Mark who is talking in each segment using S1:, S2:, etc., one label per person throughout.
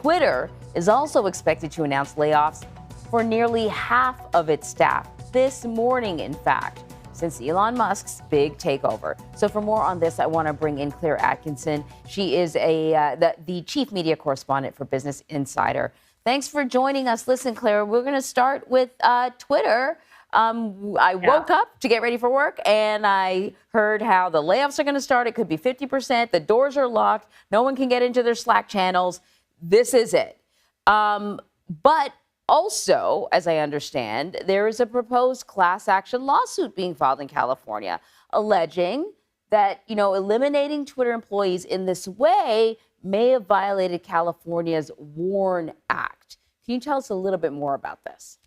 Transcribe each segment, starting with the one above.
S1: Twitter is also expected to announce layoffs for nearly half of its staff this morning, in fact, since Elon Musk's big takeover. So for more on this, I want to bring in Claire Atkinson. She is the chief media correspondent for Business Insider. Thanks for joining us. Listen, Claire, we're going to start with Twitter. I woke up to get ready for work, and I heard how the layoffs are going to start. It could be 50%. The doors are locked. No one can get into their Slack channels. This is it. But also, as I understand, there is a proposed class action lawsuit being filed in California alleging that, eliminating Twitter employees in this way may have violated California's WARN Act. Can you tell us a little bit more about this?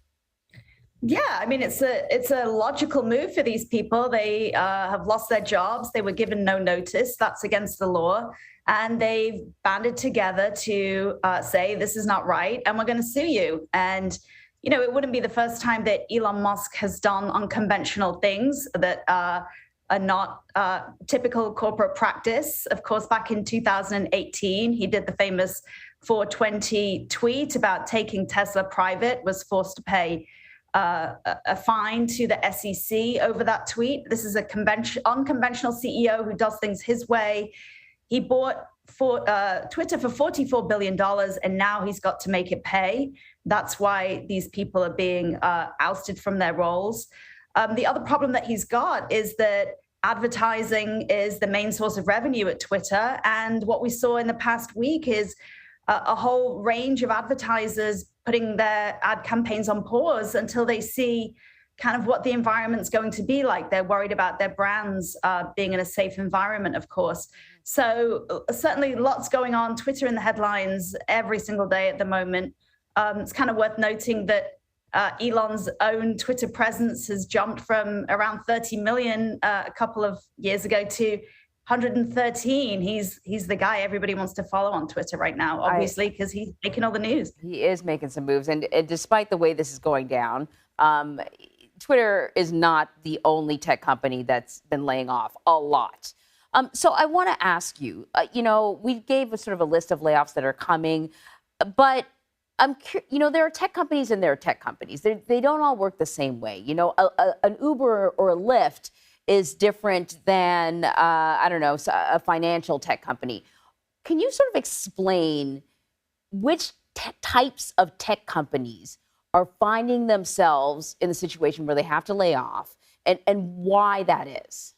S2: Yeah, I mean, it's a logical move for these people. They have lost their jobs. They were given no notice. That's against the law. And they've banded together to say, this is not right, and we're going to sue you. And, it wouldn't be the first time that Elon Musk has done unconventional things that are not typical corporate practice. Of course, back in 2018, he did the famous 420 tweet about taking Tesla private, was forced to pay a fine to the SEC over that tweet. This is a unconventional CEO who does things his way. He bought Twitter for $44 billion, and now he's got to make it pay. That's why these people are being ousted from their roles. The other problem that he's got is that advertising is the main source of revenue at Twitter. And what we saw in the past week is a whole range of advertisers putting their ad campaigns on pause until they see kind of what the environment's going to be like. They're worried about their brands being in a safe environment, of course. So certainly lots going on. Twitter in the headlines every single day at the moment. It's kind of worth noting that Elon's own Twitter presence has jumped from around 30 million a couple of years ago to 113. He's the guy everybody wants to follow on Twitter right now, obviously, because he's making all the news.
S1: He is making some moves. And despite the way this is going down, Twitter is not the only tech company that's been laying off a lot. So I want to ask you, we gave a sort of a list of layoffs that are coming, but there are tech companies and there are tech companies. They don't all work the same way. An Uber or a Lyft is different than, a financial tech company. Can you sort of explain which types of tech companies are finding themselves in a situation where they have to lay off and why that is?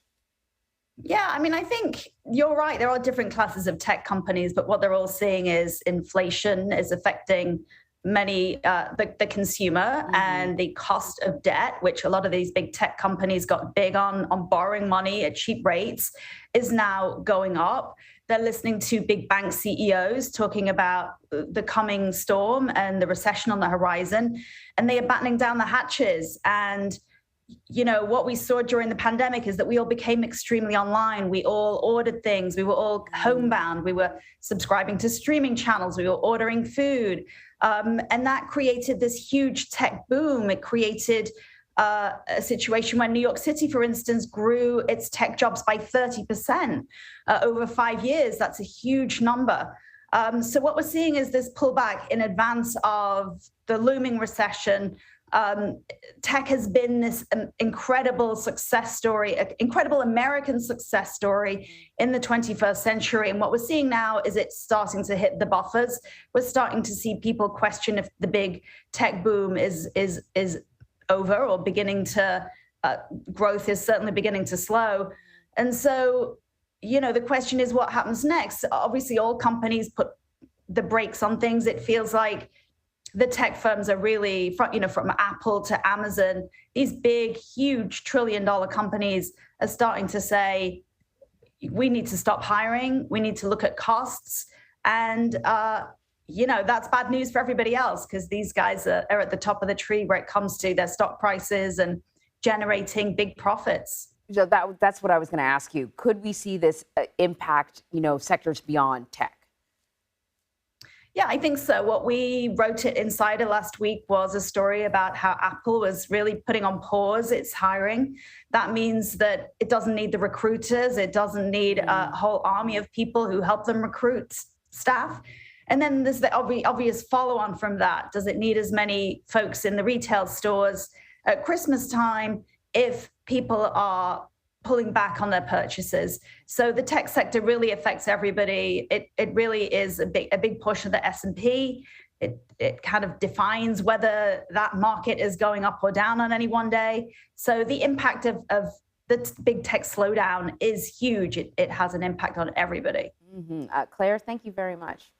S2: Yeah, I mean, I think you're right. There are different classes of tech companies, but what they're all seeing is inflation is affecting many, the consumer, and the cost of debt, which a lot of these big tech companies got big on borrowing money at cheap rates, is now going up. They're listening to big bank CEOs talking about the coming storm and the recession on the horizon, and they are battening down the hatches. And what we saw during the pandemic is that we all became extremely online. We all ordered things. We were all homebound. We were subscribing to streaming channels. We were ordering food. And that created this huge tech boom. It created a situation where New York City, for instance, grew its tech jobs by 30% over 5 years. That's a huge number. So what we're seeing is this pullback in advance of the looming recession. Tech has been this incredible success story, incredible American success story in the 21st century. And what we're seeing now is it's starting to hit the buffers. We're starting to see people question if the big tech boom is over or beginning to, growth is certainly beginning to slow. And so, the question is what happens next? Obviously, all companies put the brakes on things. It feels like the tech firms are really, from Apple to Amazon, these big, huge trillion-dollar companies are starting to say, we need to stop hiring. We need to look at costs. And, that's bad news for everybody else because these guys are at the top of the tree where it comes to their stock prices and generating big profits.
S1: So that's what I was going to ask you. Could we see this impact, sectors beyond tech?
S2: Yeah, I think so. What we wrote at Insider last week was a story about how Apple was really putting on pause its hiring. That means that it doesn't need the recruiters. It doesn't need a whole army of people who help them recruit staff. And then there's the obvious follow-on from that. Does it need as many folks in the retail stores at Christmas time if people are pulling back on their purchases? So the tech sector really affects everybody. It really is a big push of the S&P. It kind of defines whether that market is going up or down on any one day. So the impact of the big tech slowdown is huge. It has an impact on everybody.
S1: Claire, thank you very much.